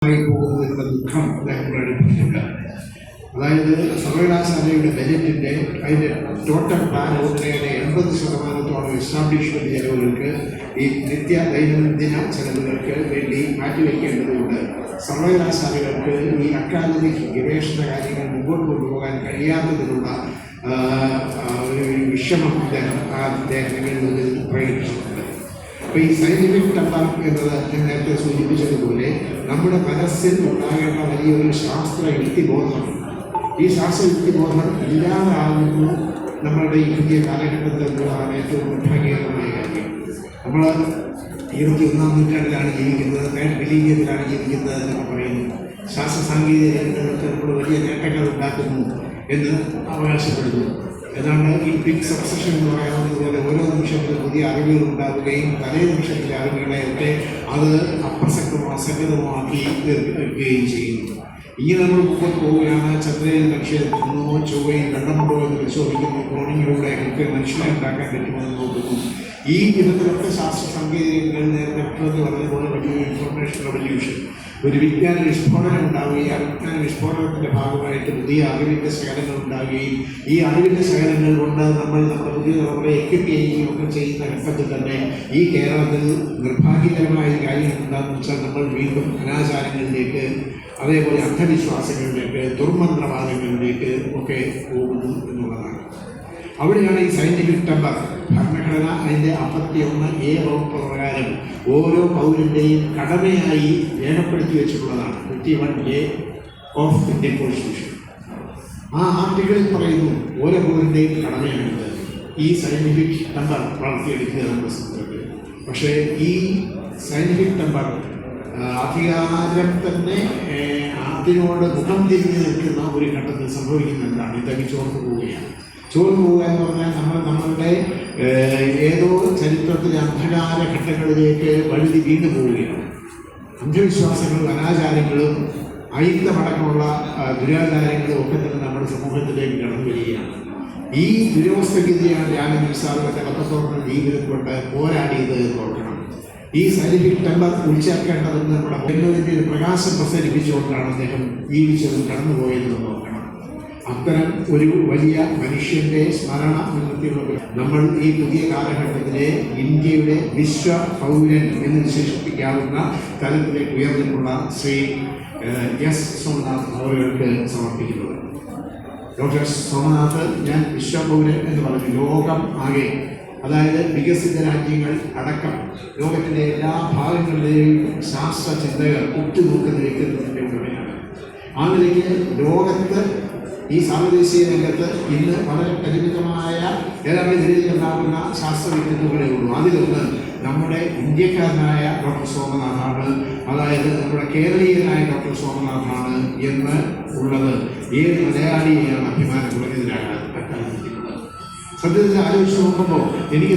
പോകുന്നതിനുള്ള ദുഃഖം അദ്ദേഹം പ്രകടിപ്പിച്ചിട്ടുണ്ട്. അതായത് സർവകലാശാലയുടെ ബജറ്റിൻ്റെ അതിൻ്റെ ടോട്ടൽ പ്ലാൻ ഔട്ട്ലേയുടെ 80% എസ്റ്റാബ്ലിഷ്മെൻറ്റ് ചെലവുകൾക്ക് ഈ ദൈനംദിന ചെലവുകൾക്ക് വേണ്ടി മാറ്റിവെക്കേണ്ടതുകൊണ്ട് സർവകലാശാലകൾക്ക് ഈ അക്കാദമിക് ഗവേഷണ കാര്യങ്ങൾ മുമ്പോട്ട് കൊണ്ടുപോകാൻ കഴിയാത്തതിനുള്ള ഒരു വിഷമം അദ്ദേഹങ്ങളിൽ പ്രകടിപ്പിച്ചിട്ടുണ്ട്. അപ്പോൾ ഈ സയൻറ്റിഫിക് ടെമ്പർ എന്നത് ഞാൻ നേരത്തെ സൂചിപ്പിച്ചതുപോലെ നമ്മുടെ മനസ്സിൽ ഉണ്ടാകേണ്ട വലിയൊരു ശാസ്ത്ര യുക്തിബോധം, ഈ ശാസ്ത്ര യുക്തിബോധം ഇല്ലാതാകുന്നു നമ്മളുടെ ഈ പുതിയ കാലഘട്ടത്തിൽ എന്നുള്ളതാണ് ഏറ്റവും നിർഭാഗ്യകരമായ കാര്യം. നമ്മൾ 21-ാം നൂറ്റാണ്ടിലാണ് ജീവിക്കുന്നത്, മിലീനിയത്തിലാണ് ജീവിക്കുന്നത് എന്നൊക്കെ പറയുന്നു. ശാസ്ത്ര സാങ്കേതിക രംഗങ്ങൾക്ക് നമ്മൾ വലിയ നേട്ടങ്ങൾ ഉണ്ടാക്കുന്നു എന്ന് അവകാശപ്പെടുന്നു. ഏതാണ്ട് ഈ ബിഗ് സക്സഷൻ എന്ന് പറയാവുന്നതുപോലെ ഓരോ നിമിഷത്തിലും പുതിയ അറിവുകൾ ഉണ്ടാവുകയും തലേ നിമിഷത്തിലെ അറിവുകളെയൊക്കെ അത് അപ്രസക്തമോ അസംഗതമാക്കി തീർക്കുകയും ചെയ്യുന്നു. ഇങ്ങനെ നമ്മൾ മുമ്പോട്ട് പോവുകയാണ്. ചന്ദ്രയിൽ മനുഷ്യരെത്തുന്നു, ചൊവ്വയിൽ വെള്ളമുണ്ടോ എന്ന് പരിശോധിക്കുന്നു, ക്ലോണിങ്ങിലൂടെ ഒക്കെ മനുഷ്യനെ ഉണ്ടാക്കാൻ പറ്റുമോ എന്ന് നോക്കുന്നു. ഈ വിധത്തിലൊക്കെ ശാസ്ത്ര സാങ്കേതികങ്ങൾ നേരത്തെ പറഞ്ഞതുപോലെ വലിയൊരു ഇൻഫർമേഷൻ റവല്യൂഷൻ, ഒരു വിജ്ഞാന വിസ്ഫോടനം ഉണ്ടാവുകയും ആ വിജ്ഞാന വിസ്ഫോടനത്തിൻ്റെ ഭാഗമായിട്ട് പുതിയ അറിവിൻ്റെ ശകലങ്ങൾ ഉണ്ടാവുകയും ഈ അറിവിൻ്റെ ശകലങ്ങൾ കൊണ്ട് നമ്മൾ നമ്മുടെ പുതിയ തലമുറയെ എക്വിപ്പ് ചെയ്യുകയും ഒക്കെ ചെയ്യുന്ന ഘട്ടത്തിൽ തന്നെ ഈ കേരളത്തിൽ നിർഭാഗ്യകരമായ ഒരു കാര്യം എന്താണെന്ന് വെച്ചാൽ നമ്മൾ വീണ്ടും അനാചാരങ്ങളിലേക്ക്, അതേപോലെ അന്ധവിശ്വാസങ്ങളിലേക്ക്, ദുർമന്ത്രവാദങ്ങളിലേക്ക് ഒക്കെ പോകുന്നു എന്നുള്ളതാണ്. അവിടെയാണ് ഈ സയൻറ്റിഫിക് ടെമ്പർ ഭരണഘടന അതിൻ്റെ 51A വകുപ്പ് പ്രകാരം ഓരോ പൗരൻ്റെയും കടമയായി രേഖപ്പെടുത്തി വെച്ചിട്ടുള്ളതാണ്. 51A of Indian constitution. ആ ആർട്ടിക്കിളിൽ പറയുന്നു ഓരോ പൗരൻ്റെയും കടമയാണിത് ഈ സയൻറ്റിഫിക് ടെമ്പർ വളർത്തിയെടുക്കുക നമ്മുടെ സമൂഹത്തിൽ. പക്ഷേ ഈ സയൻറ്റിഫിക ടെമ്പർ അധികാരം തന്നെ അതിനോട് മുഖം തിരിഞ്ഞ് നിൽക്കുന്ന ഒരു ഘട്ടത്തിൽ സംഭവിക്കുന്ന എന്താണ്? ഇതൊക്കെ ചോർന്നു പോവുകയാണ്. ചോർന്നു പോകുക എന്ന് പറഞ്ഞാൽ നമ്മളുടെ ഏതോ ചരിത്രത്തിലെ അന്ധകാര ഘട്ടങ്ങളിലേക്ക് വഴുതി വീണ്ടു പോവുകയാണ്. അന്ധവിശ്വാസങ്ങളും അനാചാരങ്ങളും അയിത്തമടക്കമുള്ള ദുരാചാരങ്ങളും ഒക്കെ തന്നെ നമ്മുടെ സമൂഹത്തിലേക്ക് കടന്നു വരികയാണ്. ഈ ദുരവസ്ഥക്കെതിരെയാണ് രാമൻ സാറിൻ്റെ കത്തത്തോളം ജീവിതം കൊണ്ട് പോരാടിയത് എന്ന് ഓർക്കണം. ഈ സയൻറ്റിഫിക് ടെമ്പർ ഉൾച്ചേർക്കേണ്ടതെന്ന് നമ്മുടെ മുന്നോടിൻ്റെ ഒരു പ്രകാശം പ്രസരിപ്പിച്ചുകൊണ്ടാണ് അദ്ദേഹം ജീവിച്ചതും കടന്നുപോയതെന്ന് ഓർക്കണം. അത്തരം ഒരു വലിയ മനുഷ്യൻ്റെ സ്മരണ മുൻനിർത്തിയുള്ള നമ്മൾ ഈ പുതിയ കാലഘട്ടത്തിലെ ഇന്ത്യയുടെ വിശ്വ പൗരൻ എന്ന് വിശേഷിപ്പിക്കാവുന്ന തലത്തിലേക്ക് ഉയർന്നിട്ടുള്ള ശ്രീ എസ് സോമനാഥ് അവർക്ക് സമർപ്പിക്കുന്നത്. ഡോക്ടർ സോമനാഥ് ഞാൻ വിശ്വപൗരൻ എന്ന് പറഞ്ഞു. ലോകം ആകെ, അതായത് വികസിത രാജ്യങ്ങൾ അടക്കം ലോകത്തിൻ്റെ എല്ലാ ഭാഗങ്ങളിലെയും ശാസ്ത്ര ചിന്തകൾ ഉറ്റുനോക്കുന്ന വ്യക്തിത്വത്തിൻ്റെ ഉടമയാണ്. ആ നിലയ്ക്ക് ലോകത്ത് ഈ സാർവദേശീയ രംഗത്ത് ഇന്ന് വളരെ പരിമിതമായ ഏതാണ്ട് നിലയിലുണ്ടാകുന്ന ശാസ്ത്ര വ്യക്തിത്വങ്ങളേ ഉള്ളൂ. അതിലൊന്ന് നമ്മുടെ ഇന്ത്യക്കാരനായ ഡോക്ടർ സോമനാഥാണ്, അതായത് നമ്മുടെ കേരളീയനായ ഡോക്ടർ സോമനാഥാണ് എന്ന് ഉള്ളത് ഏത് മലയാളിയെയാണ് അഭിമാനം കുറഞ്ഞതിനാകാൻ പറ്റാതിരിക്കുന്നത്. സത്യത്തിൽ ആലോചിച്ച് നോക്കുമ്പോൾ എനിക്ക്